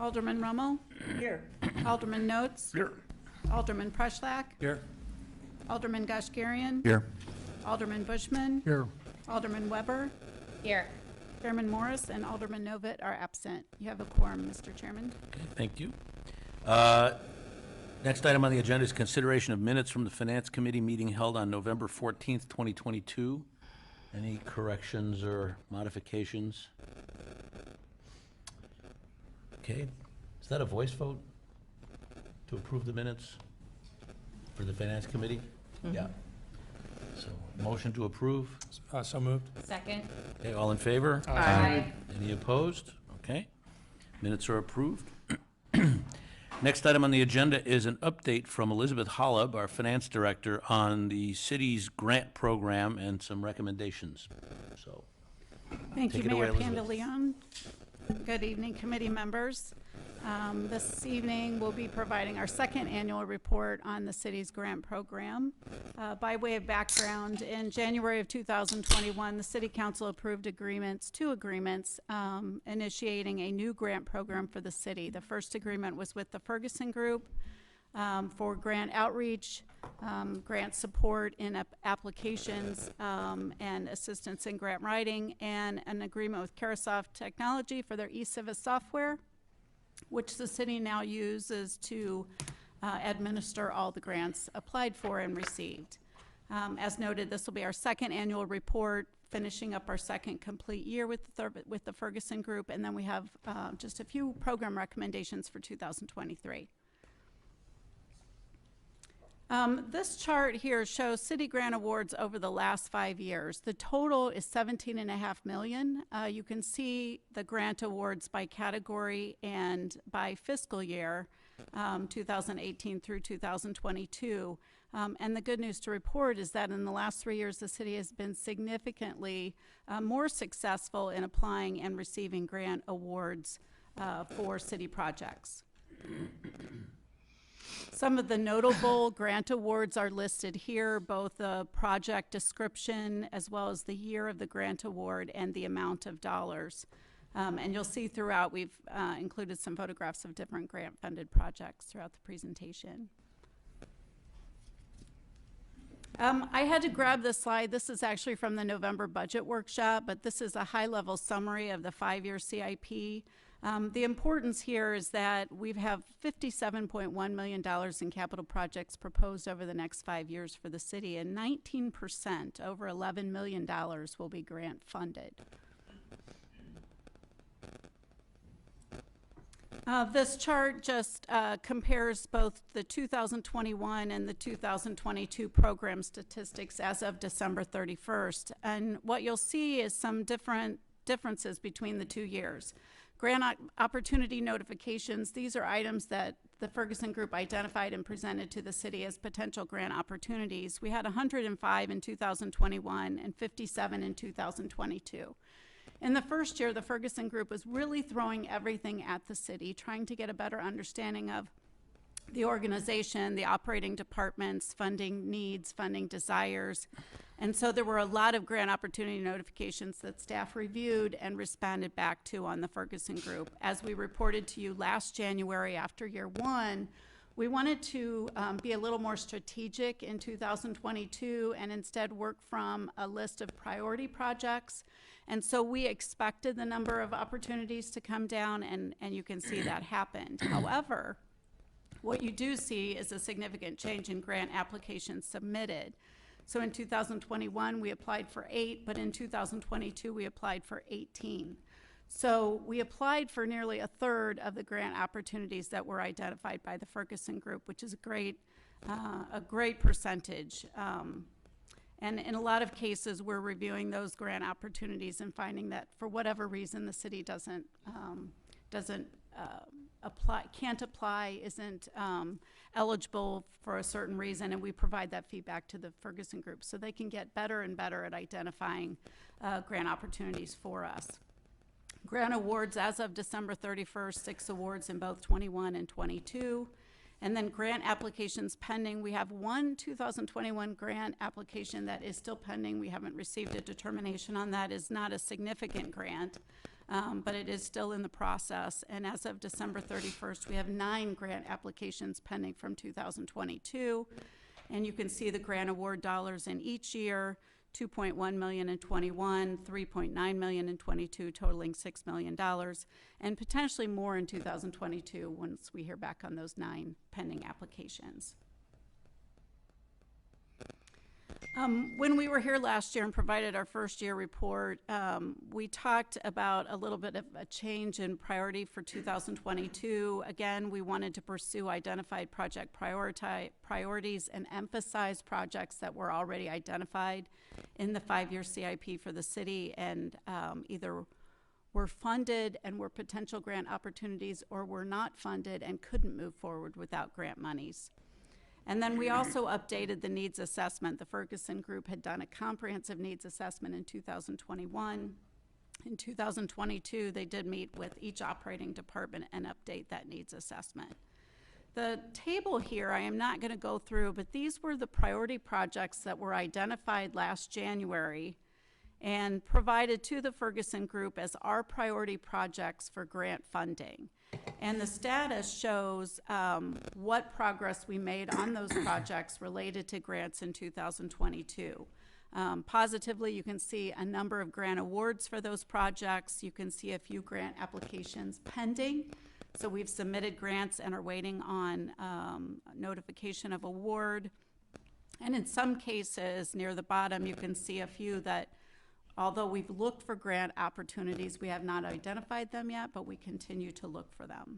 Alderman Rummel. Here. Alderman Notes. Here. Alderman Preschlack. Here. Alderman Gashgarian. Here. Alderman Bushman. Here. Alderman Weber. Here. Chairman Morris and Alderman Novitt are absent. You have a quorum, Mr. Chairman. Okay, thank you. Next item on the agenda is consideration of minutes from the Finance Committee meeting held on November 14th, 2022. Any corrections or modifications? Okay, is that a voice vote to approve the minutes for the Finance Committee? Yeah. So, motion to approve. So moved. Second. Okay, all in favor? Aye. Any opposed? Okay, minutes are approved. Next item on the agenda is an update from Elizabeth Hollab, our finance director, on the city's grant program and some recommendations. So, Thank you, Take it away, Mayor Elizabeth. Pandaleon. Good evening, committee members. This evening, we'll be providing our second annual report on the city's grant program. By way of background, in January of 2021, the City Council approved two agreements initiating a new grant program for the city. The first agreement was with the Ferguson Group for grant outreach, grant support in applications, and assistance in grant writing, and an agreement with Carasoft Technology for their eCivis software, which the city now uses to administer all the grants applied for and received. As noted, this will be our second annual report, finishing up our second complete year with the Ferguson Group, and then we have just a few program recommendations for 2023. This chart here shows city grant awards over the last 5 years. The total is $17.5 million. You can see the grant awards by category and by fiscal year, 2018 through 2022. And the good news to report is that in the last 3 years, the city has been significantly more successful in applying and receiving grant awards for city projects. Some of the notable grant awards are listed here, both the project description as well as the year of the grant award and the amount of dollars. And you'll see throughout we've included some photographs of different grant-funded projects throughout the presentation. I had to grab this slide. This is actually from the November budget workshop, but this is a high-level summary of the 5-year CIP. The importance here is that we have $57.1 million in capital projects proposed over the next 5 years for the city, and 19%, over $11 million, will be grant funded. This chart just compares both the 2021 and the 2022 program statistics as of December 31st. And what you'll see is some differences between the 2 years. Grant opportunity notifications, these are items that the Ferguson Group identified and presented to the city as potential grant opportunities. We had 105 in 2021 and 57 in 2022. In the first year, the Ferguson Group was really throwing everything at the city, trying to get a better understanding of the organization, the operating departments, funding needs, funding desires. And so there were a lot of grant opportunity notifications that staff reviewed and responded back to on the Ferguson Group. As we reported to you last January after year one, we wanted to be a little more strategic in 2022 and instead work from a list of priority projects. And so we expected the number of opportunities to come down, and you can see that happened. However, what you do see is a significant change in grant applications submitted. So in 2021, we applied for 8, but in 2022, we applied for 18. So we applied for nearly a third of the grant opportunities that were identified by the Ferguson Group, which is a great percentage. And in a lot of cases, we're reviewing those grant opportunities and finding that for whatever reason, the city can't apply, isn't eligible for a certain reason, and we provide that feedback to the Ferguson Group so they can get better and better at identifying grant opportunities for us. Grant awards as of December 31st, 6 awards in both 21 and 22. And then grant applications pending. We have one 2021 grant application that is still pending. We haven't received a determination on that. It's not a significant grant. but it is still in the process. And as of December 31st, we have 9 grant applications pending from 2022. And you can see the grant award dollars in each year, 2.1 million in 21, 3.9 million in 22, totaling $6 million, and potentially more in 2022 once we hear back on those 9 pending applications. When we were here last year and provided our first year report, we talked about a little bit of a change in priority for 2022. Again, we wanted to pursue identified project priorities and emphasize projects that were already identified in the 5-year CIP for the city and either were funded and were potential grant opportunities or were not funded and couldn't move forward without grant monies. And then we also updated the needs assessment. The Ferguson Group had done a comprehensive needs assessment in 2021. In 2022, they did meet with each operating department and update that needs assessment. The table here, I am not going to go through, but these were the priority projects that were identified last January and provided to the Ferguson Group as our priority projects for grant funding. And the status shows what progress we made on those projects related to grants in 2022. Positively, you can see a number of grant awards for those projects. You can see a few grant applications pending. So we've submitted grants and are waiting on notification of award. And in some cases, near the bottom, you can see a few that, although we've looked for grant opportunities, we have not identified them yet, but we continue to look for them.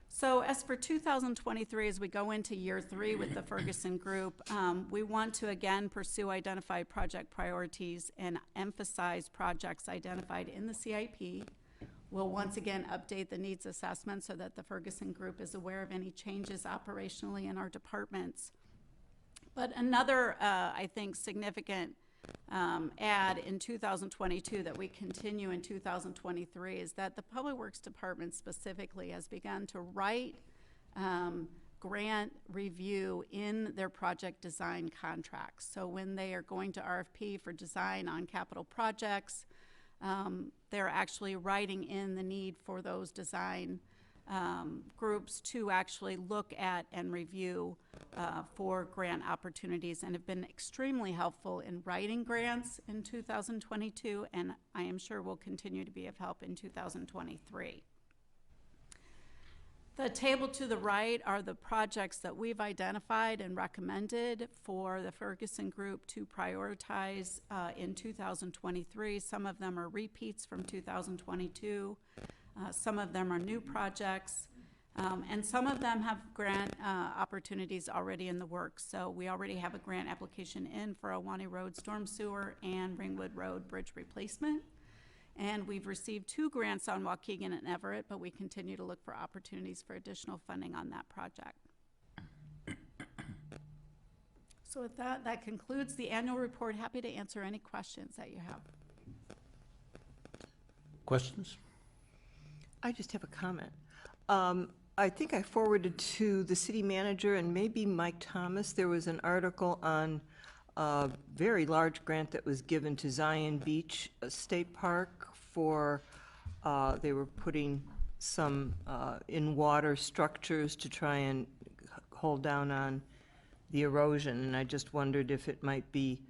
So as for 2023, as we go into year 3 with the Ferguson Group, we want to again pursue identified project priorities and emphasize projects identified in the CIP. We'll once again update the needs assessment so that the Ferguson Group is aware of any changes operationally in our departments. But another, I think, significant add in 2022 that we continue in 2023 is that the Public Works Department specifically has begun to write grant review in their project design contracts. So when they are going to RFP for design on capital projects, they're actually writing in the need for those design groups to actually look at and review for grant opportunities, and have been extremely helpful in writing grants in 2022, and I am sure will continue to be of help in 2023. The table to the right are the projects that we've identified and recommended for the Ferguson Group to prioritize in 2023. Some of them are repeats from 2022. Some of them are new projects, and some of them have grant opportunities already in the works. So we already have a grant application in for Ahwahnee Road Storm Sewer and Ringwood Road Bridge Replacement. And we've received 2 grants on Waukegan and Everett, but we continue to look for opportunities for additional funding on that project. So with that, that concludes the annual report. Happy to answer any questions that you have. Questions? I just have a comment. I think I forwarded to the city manager and maybe Mike Thomas. There was an article on a very large grant that was given to Zion Beach State Park for, they were putting some in-water structures to try and hold down on the erosion. And I just wondered if it might be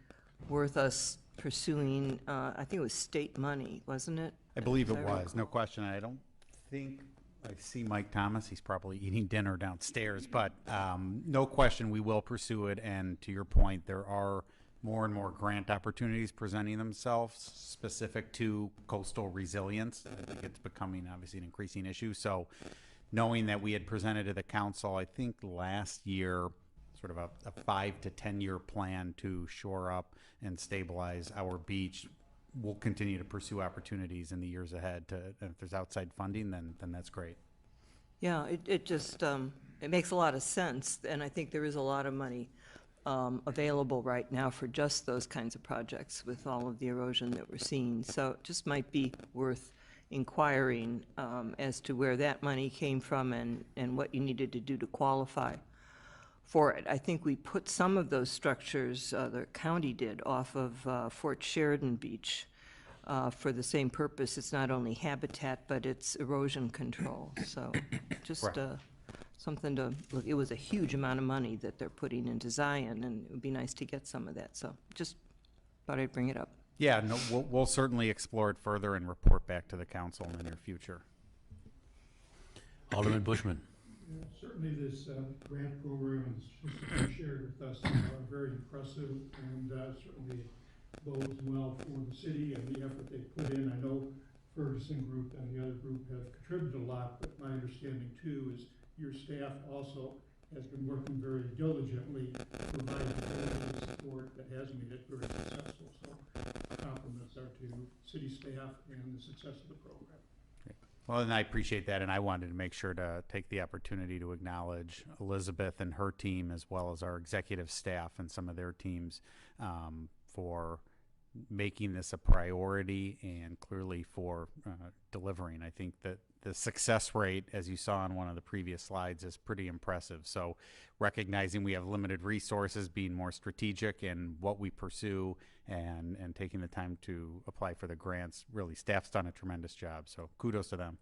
worth us pursuing, I think it was state money, wasn't it? I believe it was, no question. I don't think I see Mike Thomas. He's probably eating dinner downstairs, but no question we will pursue it. And to your point, there are more and more grant opportunities presenting themselves specific to coastal resilience. I think it's becoming obviously an increasing issue. So knowing that we had presented to the council, I think last year, sort of a 5 to 10 year plan to shore up and stabilize our beach, we'll continue to pursue opportunities in the years ahead. If there's outside funding, then that's great. Yeah, it just, it makes a lot of sense, and I think there is a lot of money available right now for just those kinds of projects with all of the erosion that we're seeing. So it just might be worth inquiring as to where that money came from and what you needed to do to qualify. for it. I think we put some of those structures, the county did, off of Fort Sheridan Beach for the same purpose. It's not only habitat, but it's erosion control. So just Correct. something to look. It was a huge amount of money that they're putting into Zion, and it would be nice to get some of that. So just thought I'd bring it up. Yeah, no, we'll certainly explore it further and report back to the council in the near future. Alderman Bushman. Yeah, certainly this grant program that you shared with us very impressive, and certainly bodes well for the city and the effort they put in. I know Ferguson Group and the other group have contributed a lot, but my understanding too is your staff also has been working very diligently to provide the support that has made it very successful. So compliments are to city staff and the success of the program. Well, and I appreciate that, and I wanted to make sure to take the opportunity to acknowledge Elizabeth and her team, as well as our executive staff and some of their teams, for making this a priority and clearly for delivering. I think that the success rate, as you saw on one of the previous slides, is pretty impressive. So recognizing we have limited resources, being more strategic in what we pursue, and taking the time to apply for the grants, really staff's done a tremendous job. So kudos to them.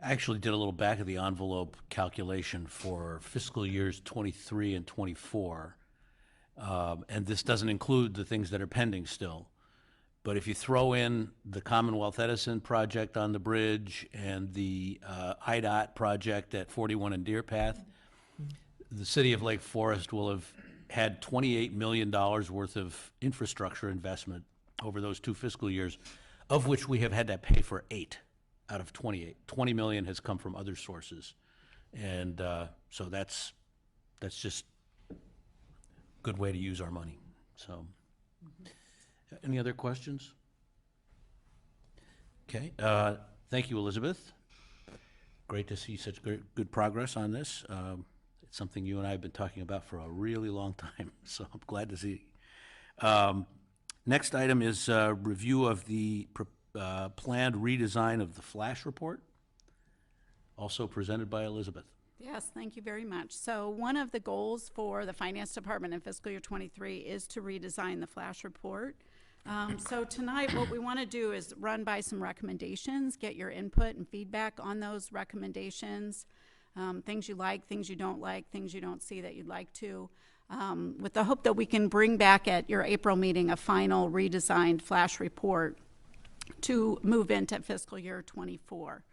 I actually did a little back of the envelope calculation for fiscal years 23 and 24. And this doesn't include the things that are pending still. But if you throw in the Commonwealth Edison project on the bridge and the IDOT project at 41 and Deer Path, the city of Lake Forest will have had $28 million worth of infrastructure investment over those 2 fiscal years, of which we have had to pay for 8 out of 28. 20 million has come from other sources. And so that's just a good way to use our money. So, any other questions? Okay, thank you, Elizabeth. Great to see such good progress on this. It's something you and I have been talking about for a really long time, so I'm glad to see. Next item is review of the planned redesign of the flash report, also presented by Elizabeth. Yes, thank you very much. So one of the goals for the Finance Department in fiscal year 23 is to redesign the flash report. So tonight what we want to do is run by some recommendations, get your input and feedback on those recommendations, things you like, things you don't like, things you don't see that you'd like to, with the hope that we can bring back at your April meeting a final redesigned flash report to move into fiscal year 24.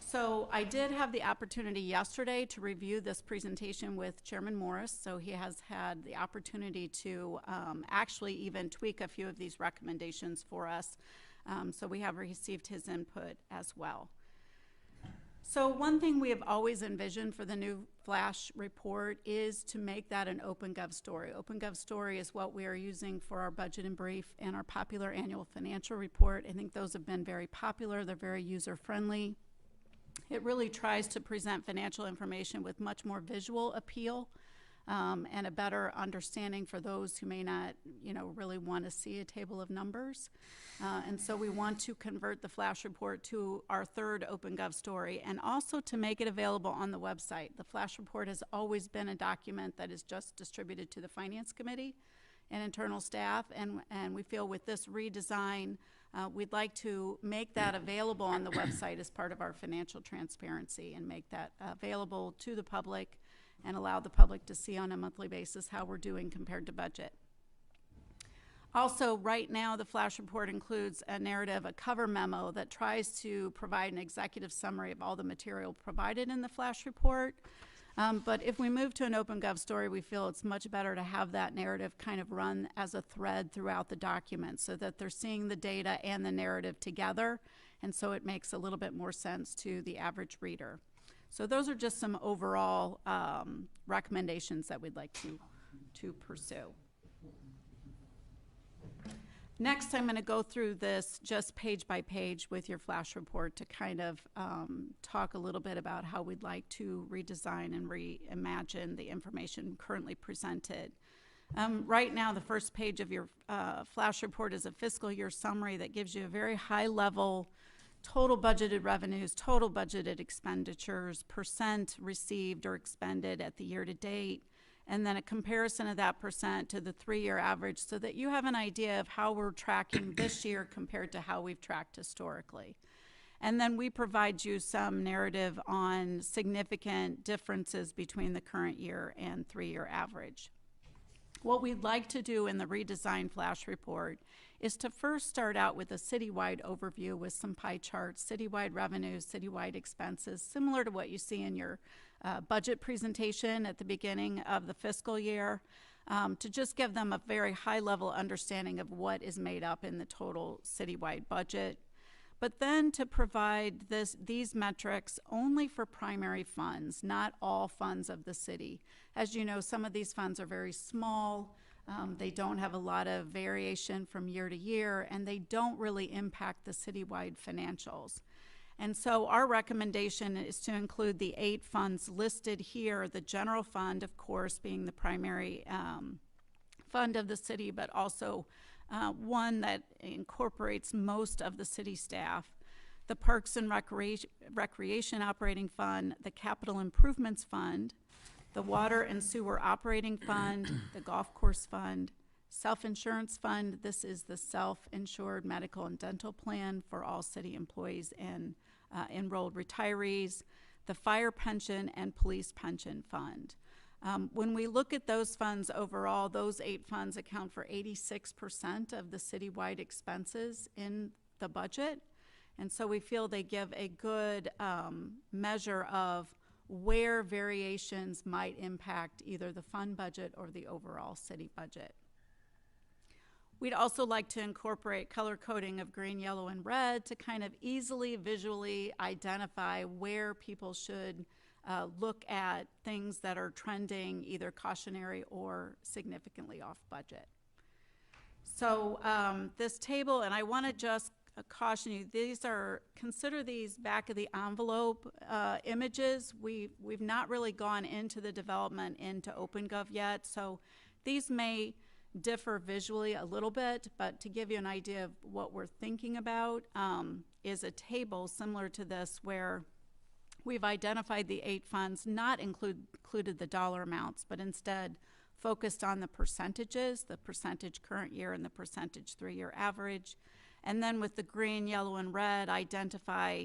So I did have the opportunity yesterday to review this presentation with Chairman Morris, so he has had the opportunity to actually even tweak a few of these recommendations for us. So we have received his input as well. So one thing we have always envisioned for the new flash report is to make that an OpenGov story. OpenGov story is what we are using for our budget and brief and our popular annual financial report. I think those have been very popular. They're very user-friendly. It really tries to present financial information with much more visual appeal and a better understanding for those who may not, really want to see a table of numbers. And so we want to convert the flash report to our third OpenGov story and also to make it available on the website. The flash report has always been a document that is just distributed to the Finance Committee and internal staff, and we feel with this redesign, we'd like to make that available on the website as part of our financial transparency and make that available to the public and allow the public to see on a monthly basis how we're doing compared to budget. Also, right now, the flash report includes a narrative, a cover memo that tries to provide an executive summary of all the material provided in the flash report. But if we move to an OpenGov story, we feel it's much better to have that narrative kind of run as a thread throughout the document so that they're seeing the data and the narrative together, and so it makes a little bit more sense to the average reader. So those are just some overall recommendations that we'd like to pursue. Next, I'm going to go through this just page by page with your flash report to kind of talk a little bit about how we'd like to redesign and reimagine the information currently presented. Right now, the first page of your flash report is a fiscal year summary that gives you a very high-level total budgeted revenues, total budgeted expenditures, percent received or expended at the year to date, and then a comparison of that percent to the 3-year average so that you have an idea of how we're tracking this year compared to how we've tracked historically. And then we provide you some narrative on significant differences between the current year and 3-year average. What we'd like to do in the redesigned flash report is to first start out with a citywide overview with some pie charts, citywide revenues, citywide expenses, similar to what you see in your budget presentation at the beginning of the fiscal year, to just give them a very high-level understanding of what is made up in the total citywide budget. But then to provide these metrics only for primary funds, not all funds of the city. As you know, some of these funds are very small. They don't have a lot of variation from year to year, and they don't really impact the citywide financials. And so our recommendation is to include the 8 funds listed here, the general fund, of course, being the primary fund of the city, but also one that incorporates most of the city staff, the Parks and Recreation Operating Fund, the Capital Improvements Fund, the Water and Sewer Operating Fund, the Golf Course Fund, Self-Insurance Fund. This is the self-insured medical and dental plan for all city employees and enrolled retirees, the Fire Pension and Police Pension Fund. When we look at those funds overall, those 8 funds account for 86% of the citywide expenses in the budget. And so we feel they give a good measure of where variations might impact either the fund budget or the overall city budget. We'd also like to incorporate color coding of green, yellow, and red to kind of easily visually identify where people should look at things that are trending either cautionary or significantly off budget. So this table, and I want to just caution you, consider these back of the envelope images. We've not really gone into the development into OpenGov yet, so these may differ visually a little bit, but to give you an idea of what we're thinking about is a table similar to this where we've identified the 8 funds, not included the dollar amounts, but instead focused on the percentages, the percentage current year and the percentage 3-year average. And then with the green, yellow, and red, identify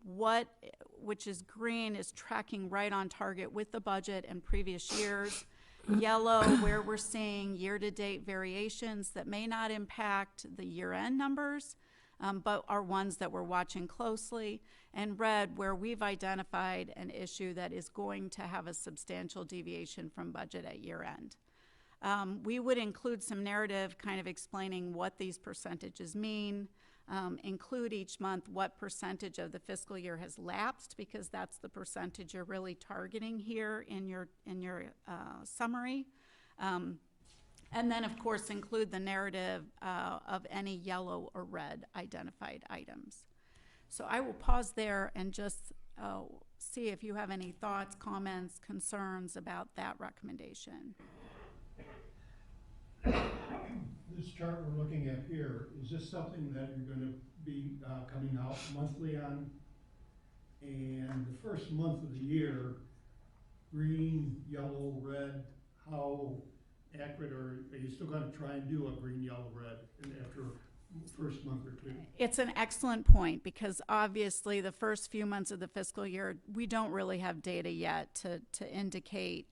which is green is tracking right on target with the budget and previous years. Yellow, where we're seeing year-to-date variations that may not impact the year-end numbers, but are ones that we're watching closely. And red, where we've identified an issue that is going to have a substantial deviation from budget at year-end. We would include some narrative kind of explaining what these percentages mean, include each month what percentage of the fiscal year has lapsed, because that's the percentage you're really targeting here in your summary. And then, of course, include the narrative of any yellow or red identified items. So I will pause there and just see if you have any thoughts, comments, concerns about that recommendation. This chart we're looking at here, is this something that you're going to be coming out monthly on? And the first month of the year, green, yellow, red, how accurate, or are you still going to try and do a green, yellow, red after first month or 2? It's an excellent point, because obviously the first few months of the fiscal year, we don't really have data yet to indicate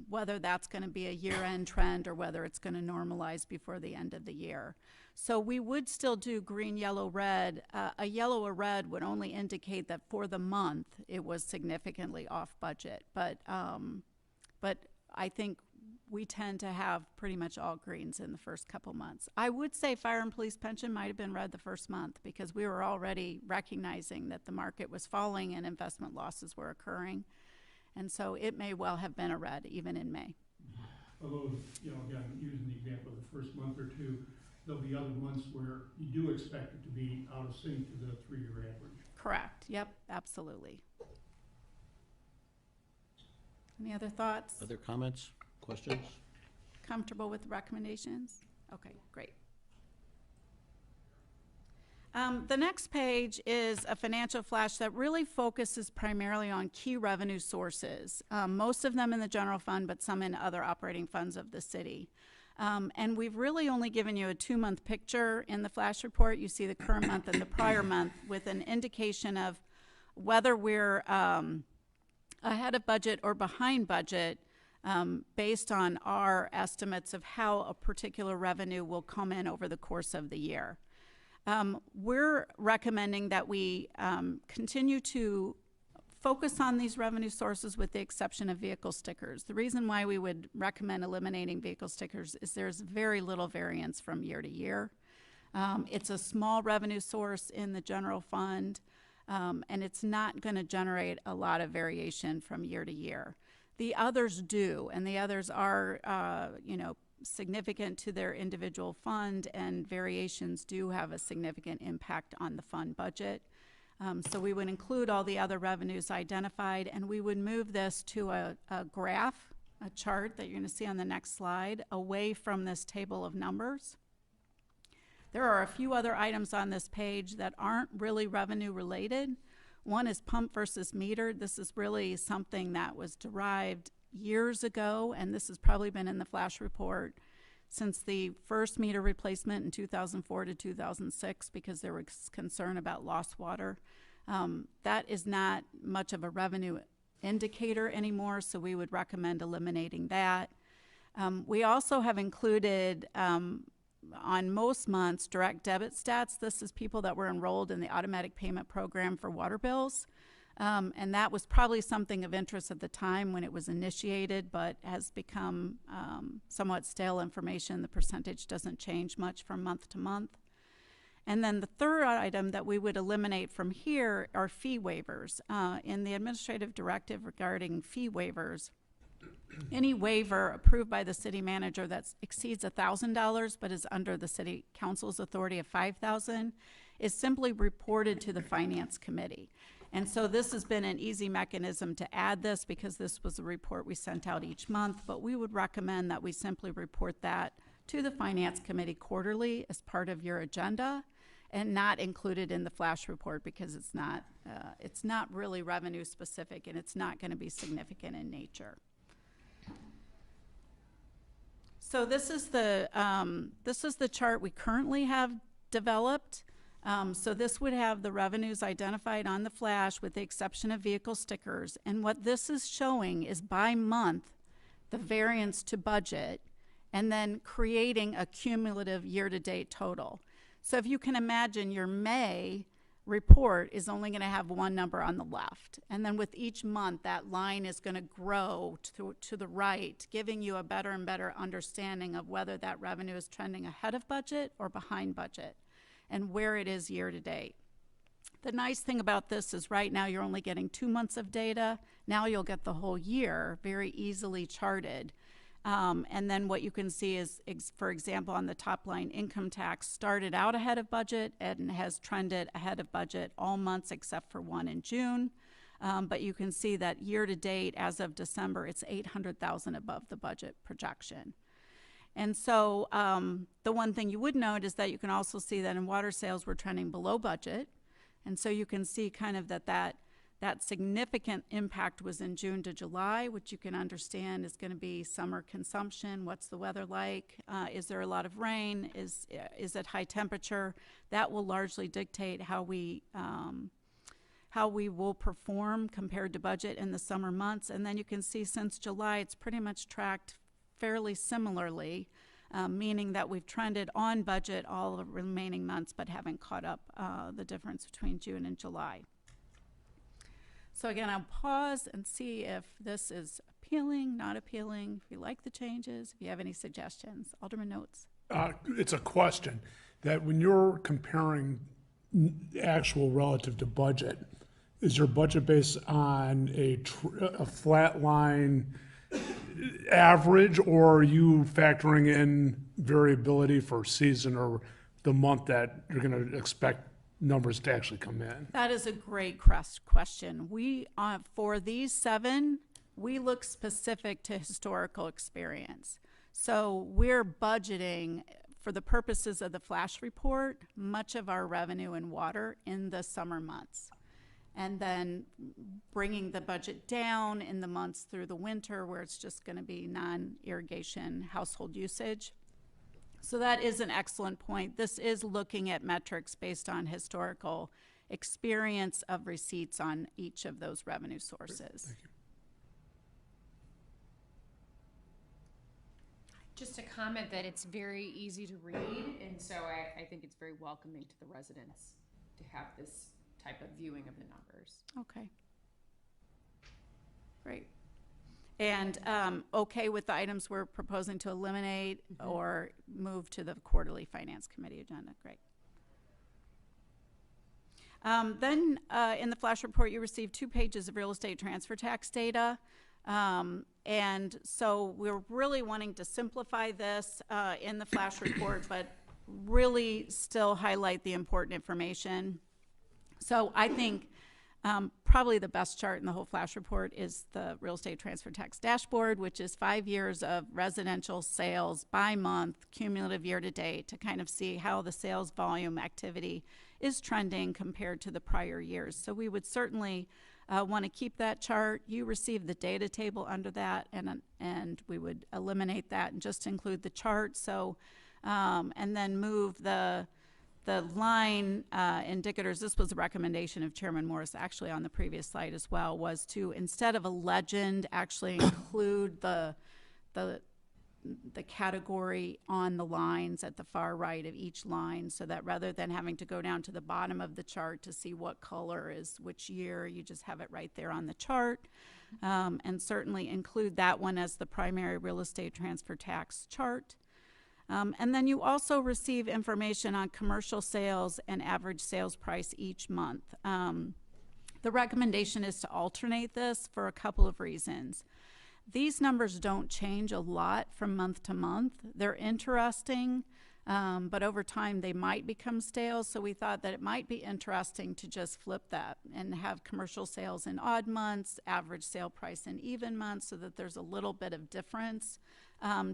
whether that's going to be a year-end trend or whether it's going to normalize before the end of the year. So we would still do green, yellow, red. A yellow or red would only indicate that for the month it was significantly off budget. But I think we tend to have pretty much all greens in the first couple months. I would say fire and police pension might have been red the first month, because we were already recognizing that the market was falling and investment losses were occurring. And so it may well have been a red even in May. Although, you know, again, using the example of the first month or 2, there'll be other months where you do expect it to be out of sync to the 3-year average. Correct. Yep, absolutely. Any other thoughts? Other comments, questions? Comfortable with the recommendations? Okay, great. The next page is a financial flash that really focuses primarily on key revenue sources, most of them in the general fund, but some in other operating funds of the city. And we've really only given you a 2-month picture in the flash report. You see the current month and the prior month with an indication of whether we're ahead of budget or behind budget based on our estimates of how a particular revenue will come in over the course of the year. We're recommending that we continue to focus on these revenue sources with the exception of vehicle stickers. The reason why we would recommend eliminating vehicle stickers is there's very little variance from year to year. It's a small revenue source in the general fund, and it's not going to generate a lot of variation from year to year. The others do, and the others are, significant to their individual fund, and variations do have a significant impact on the fund budget. So we would include all the other revenues identified, and we would move this to a graph, a chart that you're going to see on the next slide, away from this table of numbers. There are a few other items on this page that aren't really revenue related. One is pump versus metered. This is really something that was derived years ago, and this has probably been in the flash report since the first meter replacement in 2004 to 2006 because there was concern about lost water. That is not much of a revenue indicator anymore, so we would recommend eliminating that. We also have included on most months direct debit stats. This is people that were enrolled in the automatic payment program for water bills. And that was probably something of interest at the time when it was initiated, but has become somewhat stale information. The percentage doesn't change much from month to month. And then the third item that we would eliminate from here are fee waivers. In the administrative directive regarding fee waivers, any waiver approved by the city manager that exceeds $1,000 but is under the city council's authority of $5,000 is simply reported to the finance committee. And so this has been an easy mechanism to add this because this was a report we sent out each month, but we would recommend that we simply report that to the finance committee quarterly as part of your agenda and not included in the flash report because it's not really revenue specific and it's not going to be significant in nature. So this is the chart we currently have developed. So this would have the revenues identified on the flash with the exception of vehicle stickers. And what this is showing is by month the variance to budget and then creating a cumulative year-to-date total. So if you can imagine, your May report is only going to have one number on the left. And then with each month, that line is going to grow to the right, giving you a better and better understanding of whether that revenue is trending ahead of budget or behind budget and where it is year to date. The nice thing about this is right now you're only getting 2 months of data. Now you'll get the whole year very easily charted. And then what you can see is, for example, on the top line, income tax started out ahead of budget and has trended ahead of budget all months except for one in June. But you can see that year to date, as of December, it's $800,000 above the budget projection. And so the one thing you would note is that you can also see that in water sales, we're trending below budget. And so you can see kind of that significant impact was in June to July, which you can understand is going to be summer consumption. What's the weather like? Is there a lot of rain? Is it high temperature? That will largely dictate how we will perform compared to budget in the summer months. And then you can see since July, it's pretty much tracked fairly similarly, meaning that we've trended on budget all the remaining months, but haven't caught up the difference between June and July. So again, I'll pause and see if this is appealing, not appealing, if you like the changes, if you have any suggestions. Alderman Notes. It's a question that when you're comparing actual relative to budget, is your budget based on a flat line average, or are you factoring in variability for season or the month that you're going to expect numbers to actually come in? That is a great question. We, for these 7, we look specific to historical experience. So we're budgeting for the purposes of the flash report, much of our revenue in water in the summer months. And then bringing the budget down in the months through the winter where it's just going to be non-irrigation household usage. So that is an excellent point. This is looking at metrics based on historical experience of receipts on each of those revenue sources. Just a comment that it's very easy to read, and so I think it's very welcoming to the residents to have this type of viewing of the numbers. Okay. Great. And okay with the items we're proposing to eliminate or move to the quarterly finance committee agenda? Great. Then in the flash report, you received 2 pages of real estate transfer tax data. And so we're really wanting to simplify this in the flash report, but really still highlight the important information. So I think probably the best chart in the whole flash report is the real estate transfer tax dashboard, which is 5 years of residential sales by month, cumulative year to date, to kind of see how the sales volume activity is trending compared to the prior years. So we would certainly want to keep that chart. You receive the data table under that, and we would eliminate that and just include the chart. So and then move the line indicators. This was a recommendation of Chairman Morris, actually on the previous slide as well, was to, instead of a legend, actually include the category on the lines at the far right of each line, so that rather than having to go down to the bottom of the chart to see what color is which year, you just have it right there on the chart. And certainly include that one as the primary real estate transfer tax chart. And then you also receive information on commercial sales and average sales price each month. The recommendation is to alternate this for a couple of reasons. These numbers don't change a lot from month to month. They're interesting, but over time they might become stale, so we thought that it might be interesting to just flip that and have commercial sales in odd months, average sale price in even months, so that there's a little bit of difference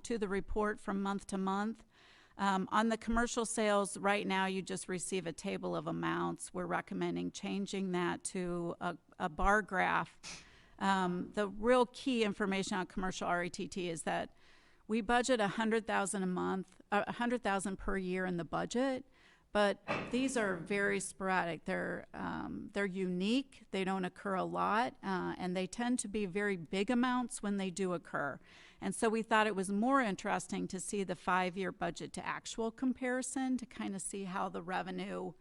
to the report from month to month. On the commercial sales, right now you just receive a table of amounts. We're recommending changing that to a bar graph. The real key information on commercial RETT is that we budget $100,000 a month, $100,000 per year in the budget, but these are very sporadic. They're unique. They don't occur a lot, and they tend to be very big amounts when they do occur. And so we thought it was more interesting to see the 5-year budget to actual comparison to kind of see how the revenue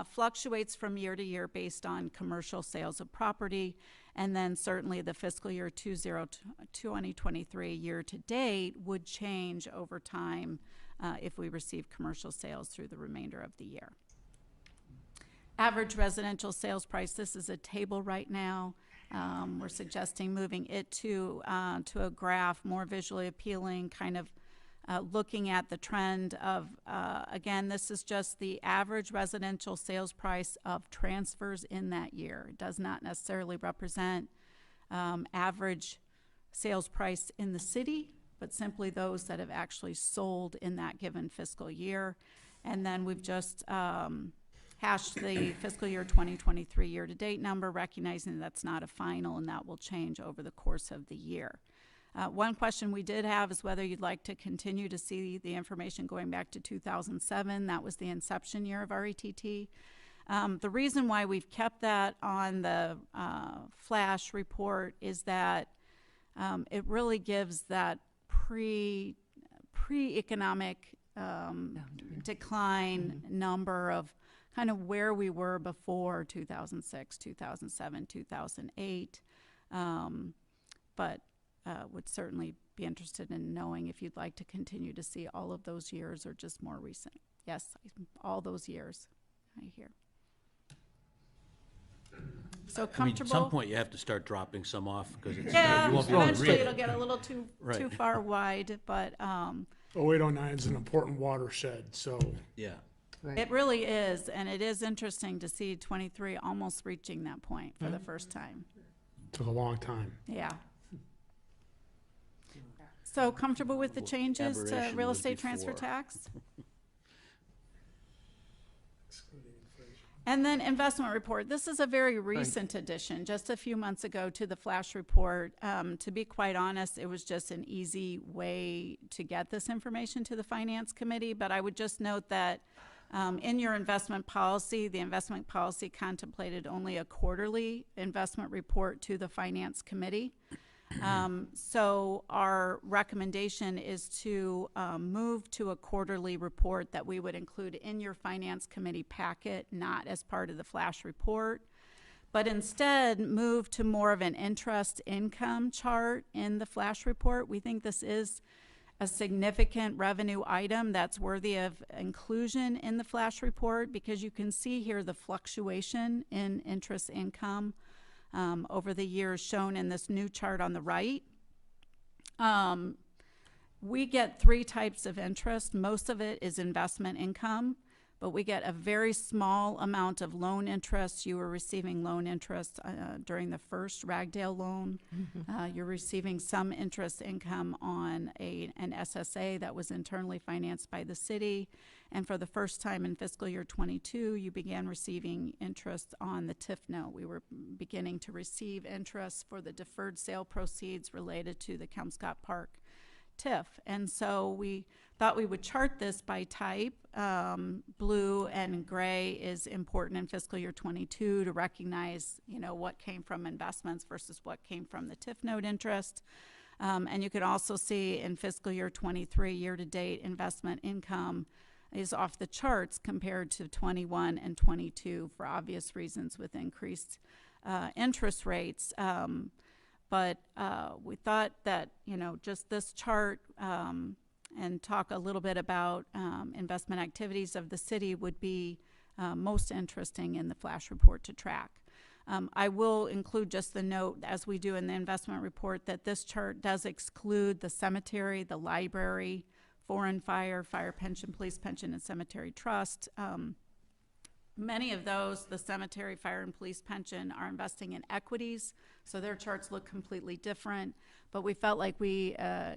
fluctuates from year to year based on commercial sales of property. And then certainly the fiscal year 2023 year to date would change over time if we receive commercial sales through the remainder of the year. Average residential sales price, this is a table right now. We're suggesting moving it to a graph, more visually appealing, kind of looking at the trend of, again, this is just the average residential sales price of transfers in that year. It does not necessarily represent average sales price in the city, but simply those that have actually sold in that given fiscal year. And then we've just hashed the fiscal year 2023 year-to-date number, recognizing that's not a final and that will change over the course of the year. One question we did have is whether you'd like to continue to see the information going back to 2007. That was the inception year of RETT. The reason why we've kept that on the flash report is that it really gives that pre-economic decline number of kind of where we were before 2006, 2007, 2008. But would certainly be interested in knowing if you'd like to continue to see all of those years or just more recent. Yes, all those years, I hear. So I mean, comfortable? at some point you have to start dropping some off because it's, Yeah, you won't be able to eventually read it'll it. get a little too Right. far wide, but 0809 is an important watershed, so Yeah. it really is, and it is interesting to see 23 almost reaching that point for the first time. took a long time. Yeah. So comfortable with the changes to aberration real was estate transfer before. tax? And then investment report. This is a very recent addition, just a few months ago to the flash report. To be quite honest, it was just an easy way to get this information to the finance committee. But I would just note that in your investment policy, the investment policy contemplated only a quarterly investment report to the finance committee. So our recommendation is to move to a quarterly report that we would include in your finance committee packet, not as part of the flash report, but instead move to more of an interest income chart in the flash report. We think this is a significant revenue item that's worthy of inclusion in the flash report, because you can see here the fluctuation in interest income over the years shown in this new chart on the right. We get three types of interest. Most of it is investment income, but we get a very small amount of loan interest. You were receiving loan interest during the first Ragdale loan. You're receiving some interest income on an SSA that was internally financed by the city. And for the first time in fiscal year 22, you began receiving interest on the TIF note. We were beginning to receive interest for the deferred sale proceeds related to the Kelmscott Park TIF. And so we thought we would chart this by type. Blue and gray is important in fiscal year 22 to recognize, you know, what came from investments versus what came from the TIF note interest. And you could also see in fiscal year 23, year-to-date investment income is off the charts compared to 21 and 22 for obvious reasons with increased interest rates. But we thought that, you know, just this chart and talk a little bit about investment activities of the city would be most interesting in the flash report to track. I will include just the note, as we do in the investment report, that this chart does exclude the cemetery, the library, foreign fire, fire pension, police pension, and cemetery trust. Many of those, the cemetery, fire, and police pension, are investing in equities, so their charts look completely different. But we felt like we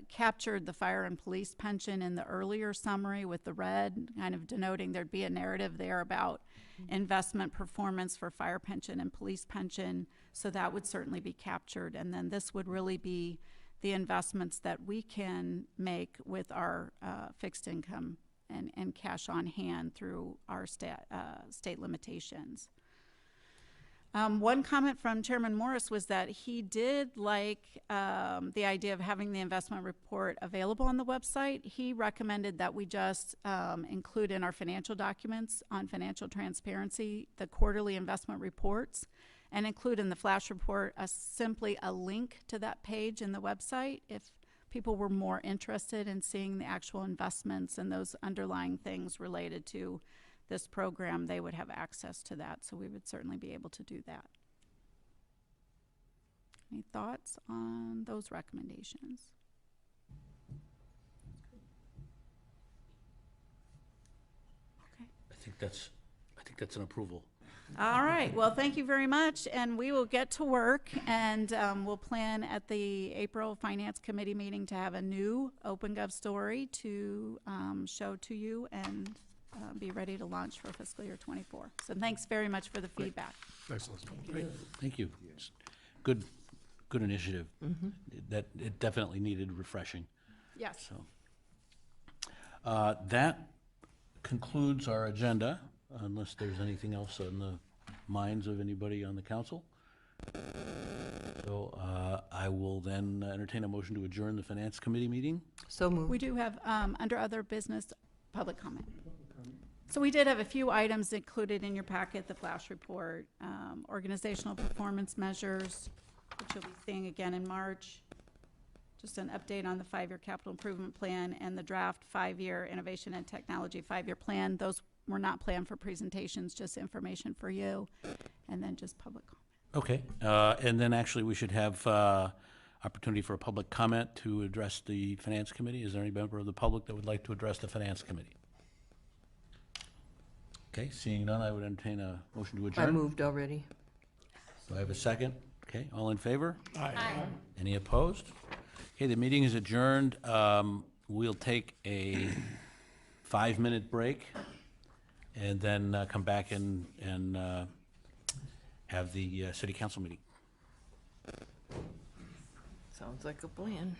captured the fire and police pension in the earlier summary with the red, kind of denoting there'd be a narrative there about investment performance for fire pension and police pension, so that would certainly be captured. And then this would really be the investments that we can make with our fixed income and cash on hand through our state limitations. One comment from Chairman Morris was that he did like the idea of having the investment report available on the website. He recommended that we just include in our financial documents on financial transparency the quarterly investment reports, and include in the flash report simply a link to that page in the website. If people were more interested in seeing the actual investments and those underlying things related to this program, they would have access to that, so we would certainly be able to do that. Any thoughts on those recommendations? Okay. I think that's an approval. All right, well, thank you very much, and we will get to work, and we'll plan at the April Finance Committee meeting to have a new OpenGov story to show to you and be ready to launch for fiscal year 24. So thanks very much for the feedback. Thanks, Liz. Great, thank you. Good initiative. That it definitely needed refreshing. Yes. So that concludes our agenda, unless there's anything else on the minds of anybody on the council. So I will then entertain a motion to adjourn the Finance Committee meeting. So moved. We do have, under other business, public comment. So we did have a few items included in your packet, the flash report, organizational performance measures, which you'll be seeing again in March, just an update on the 5-year capital improvement plan, and the draft 5-year innovation and technology 5-year plan. Those were not planned for presentations, just information for you, and then just public comment. Okay, and then actually we should have opportunity for a public comment to address the Finance Committee. Is there any member of the public that would like to address the Finance Committee? Okay, seeing none, I would entertain a motion to adjourn. I moved already. Do I have a second? Okay, all in favor? Aye. Any opposed? Okay, the meeting is adjourned. We'll take a 5-minute break and then come back and have the city council meeting. Sounds like a plan.